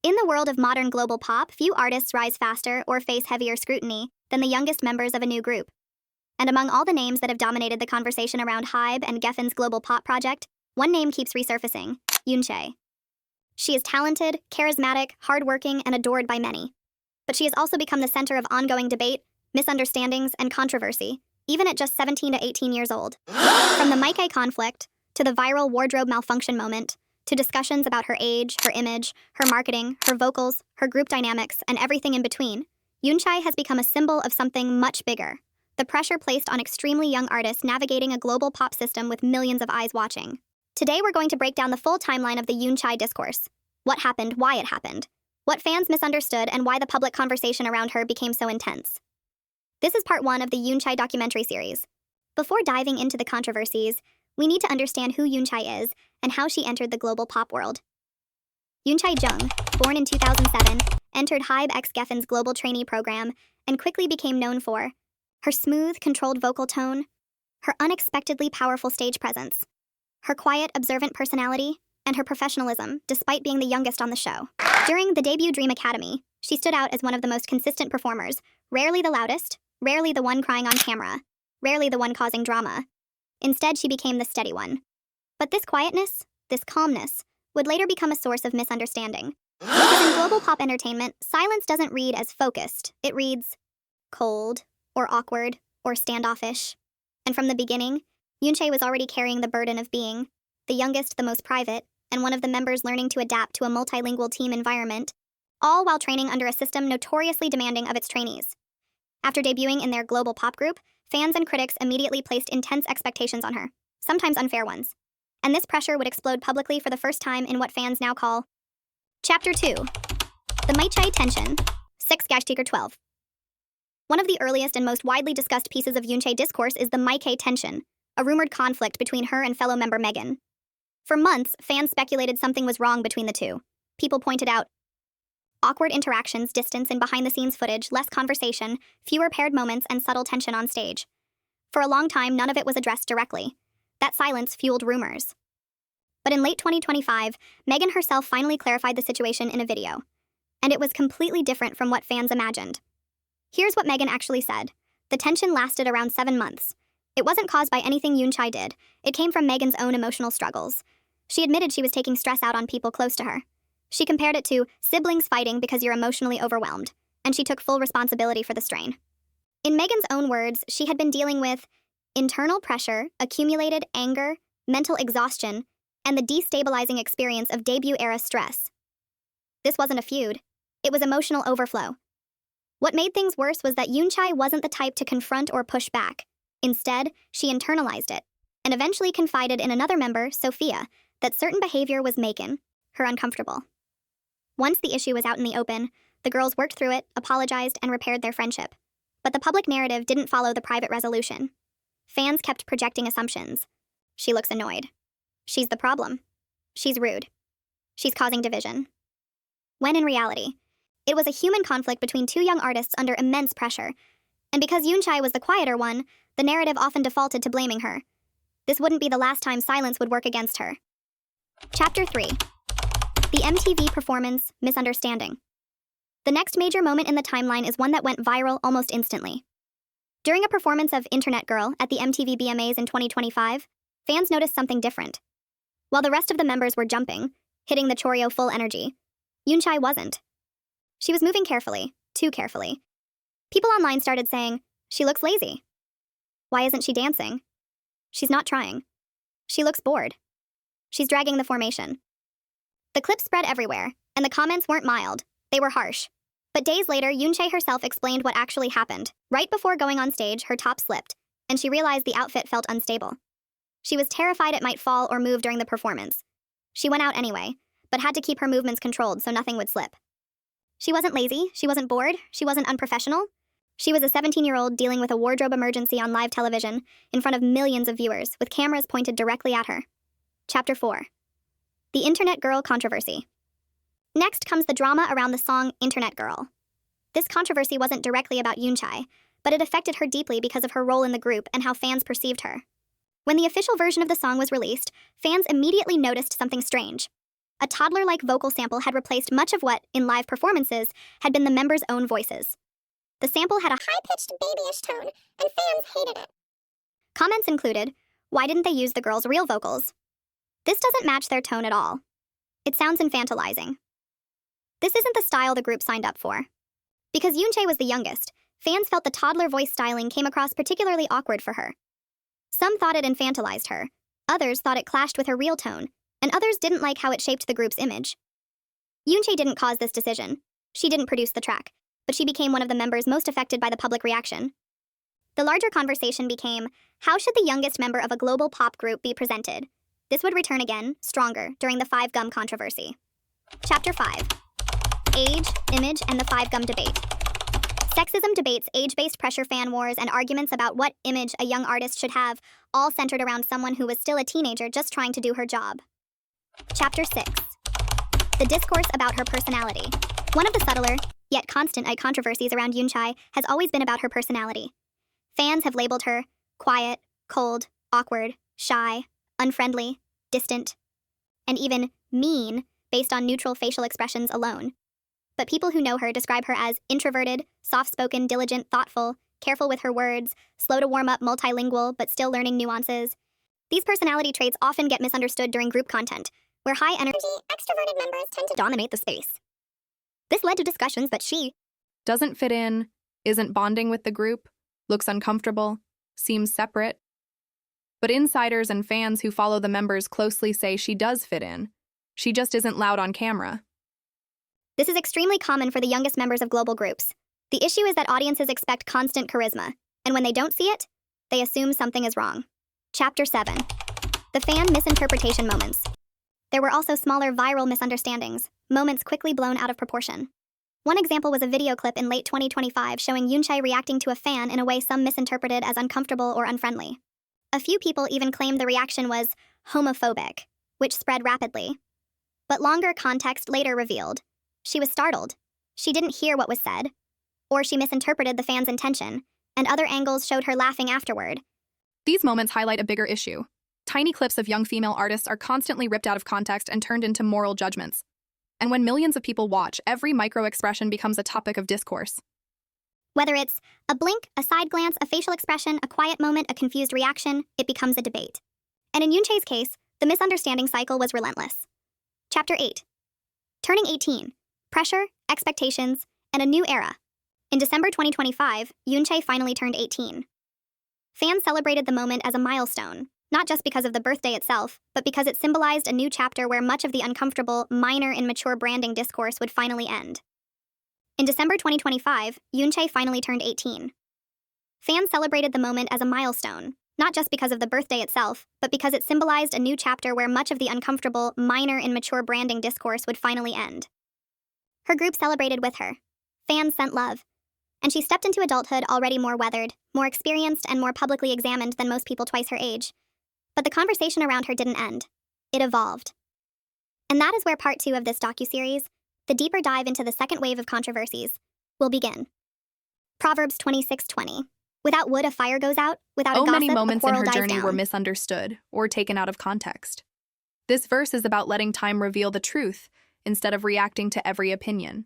In the world of modern global pop, few artists rise faster or face heavier scrutiny than the youngest members of a new group. And among all the names that have dominated the conversation around Hybe and Geffen's global pop project, one name keeps resurfacing: Yoonchae. She is talented, charismatic, hardworking, and adored by many. But she has also become the center of ongoing debate, misunderstandings, and controversy, even at just 17 to 18 years old. From the Mickey conflict, to the viral wardrobe malfunction moment, to discussions about her age, her image, her marketing, her vocals, her group dynamics, and everything in between, Yoonchae has become a symbol of something much bigger: the pressure placed on extremely young artists navigating a global pop system with millions of eyes watching. Today we're going to break down the full timeline of the Yoonchae discourse. What happened, why it happened, what fans misunderstood, and why the public conversation around her became so intense. This is part 1 of the Yoonchae documentary series. Before diving into the controversies, we need to understand who Yoonchae is and how she entered the global pop world. Yoonchae Jung, born in 2007, entered Hybe x Geffen's global trainee program and quickly became known for her smooth, controlled vocal tone, her unexpectedly powerful stage presence, her quiet, observant personality, and her professionalism, despite being the youngest on the show. During the debut Dream Academy, she stood out as one of the most consistent performers, rarely the loudest, rarely the one crying on camera, rarely the one causing drama. Instead, she became the steady one. But this quietness, this calmness, would later become a source of misunderstanding. Because in global pop entertainment, silence doesn't read as focused. It reads cold, or awkward, or standoffish. And from the beginning, Yoonchae was already carrying the burden of being the youngest, the most private, and one of the members learning to adapt to a multilingual team environment, all while training under a system notoriously demanding of its trainees. After debuting in their global pop group, fans and critics immediately placed intense expectations on her, sometimes unfair ones. And this pressure would explode publicly for the first time in what fans now call Chapter 2, the Mickey tension, 6-12. One of the earliest and most widely discussed pieces of Yoonchae discourse is the Mickey tension, a rumored conflict between her and fellow member Megan. For months, fans speculated something was wrong between the two. People pointed out awkward interactions, distance in behind-the-scenes footage, less conversation, fewer paired moments, and subtle tension on stage. For a long time, none of it was addressed directly. That silence fueled rumors. But in late 2025, Megan herself finally clarified the situation in a video. And it was completely different from what fans imagined. Here's what Megan actually said. The tension lasted around 7 months. It wasn't caused by anything Yoonchae did. It came from Megan's own emotional struggles. She admitted she was taking stress out on people close to her. She compared it to siblings fighting because you're emotionally overwhelmed, and she took full responsibility for the strain. In Megan's own words, she had been dealing with internal pressure, accumulated anger, mental exhaustion, and the destabilizing experience of debut-era stress. This wasn't a feud. It was emotional overflow. What made things worse was that Yoonchae wasn't the type to confront or push back. Instead, she internalized it, and eventually confided in another member, Sophia, that certain behavior was making her uncomfortable. Once the issue was out in the open, the girls worked through it, apologized, and repaired their friendship. But the public narrative didn't follow the private resolution. Fans kept projecting assumptions. She looks annoyed. She's the problem. She's rude. She's causing division. When in reality, it was a human conflict between two young artists under immense pressure. And because Yoonchae was the quieter one, the narrative often defaulted to blaming her. This wouldn't be the last time silence would work against her. Chapter 3. The MTV performance misunderstanding. The next major moment in the timeline is one that went viral almost instantly. During a performance of Internet Girl at the MTV BMAs in 2025, fans noticed something different. While the rest of the members were jumping, hitting the choreo full energy, Yoonchae wasn't. She was moving carefully, too carefully. People online started saying, "She looks lazy. Why isn't she dancing? She's not trying. She looks bored. She's dragging the formation." The clip spread everywhere, and the comments weren't mild, they were harsh. But days later, Yoonchae herself explained what actually happened. Right before going on stage, her top slipped, and she realized the outfit felt unstable. She was terrified it might fall or move during the performance. She went out anyway, but had to keep her movements controlled so nothing would slip. She wasn't lazy, she wasn't bored, she wasn't unprofessional. She was a 17-year-old dealing with a wardrobe emergency on live television in front of millions of viewers with cameras pointed directly at her. Chapter 4. The Internet Girl controversy. Next comes the drama around the song Internet Girl. This controversy wasn't directly about Yoonchae, but it affected her deeply because of her role in the group and how fans perceived her. When the official version of the song was released, fans immediately noticed something strange. a toddler-like vocal sample had replaced much of what, in live performances, had been the members' own voices. The sample had a high-pitched, babyish tone, and fans hated it. Comments included, "Why didn't they use the girls' real vocals? This doesn't match their tone at all. It sounds infantilizing. This isn't the style the group signed up for." Because Yoonchae was the youngest, fans felt the toddler voice styling came across particularly awkward for her. Some thought it infantilized her, others thought it clashed with her real tone, and others didn't like how it shaped the group's image. Yoonchae didn't cause this decision. She didn't produce the track, but she became one of the members most affected by the public reaction. The larger conversation became, how should the youngest member of a global pop group be presented? This would return again, stronger, during the 5 Gum controversy. Chapter 5. Age, Image, and the 5 Gum debate. Sexism debates, age-based pressure, fan wars, and arguments about what image a young artist should have, all centered around someone who was still a teenager just trying to do her job. Chapter 6. The discourse about her personality. One of the subtler, yet constant controversies around Yoonchae has always been about her personality. Fans have labeled her quiet, cold, awkward, shy, unfriendly, distant, and even mean based on neutral facial expressions alone. But people who know her describe her as introverted, soft-spoken, diligent, thoughtful, careful with her words, slow to warm up, multilingual, but still learning nuances. These personality traits often get misunderstood during group content, where high-energy, extroverted members tend to dominate the space. This led to discussions that she doesn't fit in, isn't bonding with the group, looks uncomfortable, seems separate. But insiders and fans who follow the members closely say she does fit in. She just isn't loud on camera. This is extremely common for the youngest members of global groups. The issue is that audiences expect constant charisma, and when they don't see it, they assume something is wrong. Chapter 7. The fan misinterpretation moments. There were also smaller viral misunderstandings, moments quickly blown out of proportion. One example was a video clip in late 2025 showing Yoonchae reacting to a fan in a way some misinterpreted as uncomfortable or unfriendly. A few people even claimed the reaction was homophobic, which spread rapidly. But longer context later revealed she was startled, she didn't hear what was said, or she misinterpreted the fan's intention, and other angles showed her laughing afterward. These moments highlight a bigger issue. Tiny clips of young female artists are constantly ripped out of context and turned into moral judgments. And when millions of people watch, every micro-expression becomes a topic of discourse. Whether it's a blink, a side glance, a facial expression, a quiet moment, a confused reaction, it becomes a debate. And in Yoonchae's case, the misunderstanding cycle was relentless. Chapter 8. Turning 18. Pressure, expectations, and a new era. In December 2025, Yoonchae finally turned 18. Fans celebrated the moment as a milestone, not just because of the birthday itself, but because it symbolized a new chapter where much of the uncomfortable, minor, immature branding discourse would finally end. In December 2025, Yoonchae finally turned 18. Fans celebrated the moment as a milestone, not just because of the birthday itself, but because it symbolized a new chapter where much of the uncomfortable, minor, immature branding discourse would finally end. Her group celebrated with her. Fans sent love. And she stepped into adulthood already more weathered, more experienced, and more publicly examined than most people twice her age. But the conversation around her didn't end. It evolved. And that is where part 2 of this docuseries, the deeper dive into the second wave of controversies, will begin. Proverbs 26:20. Without wood, a fire goes out. Without a gossip, Many a moments in quarrel her dies journey down. were misunderstood or taken out of context. This verse is about letting time reveal the truth instead of reacting to every opinion.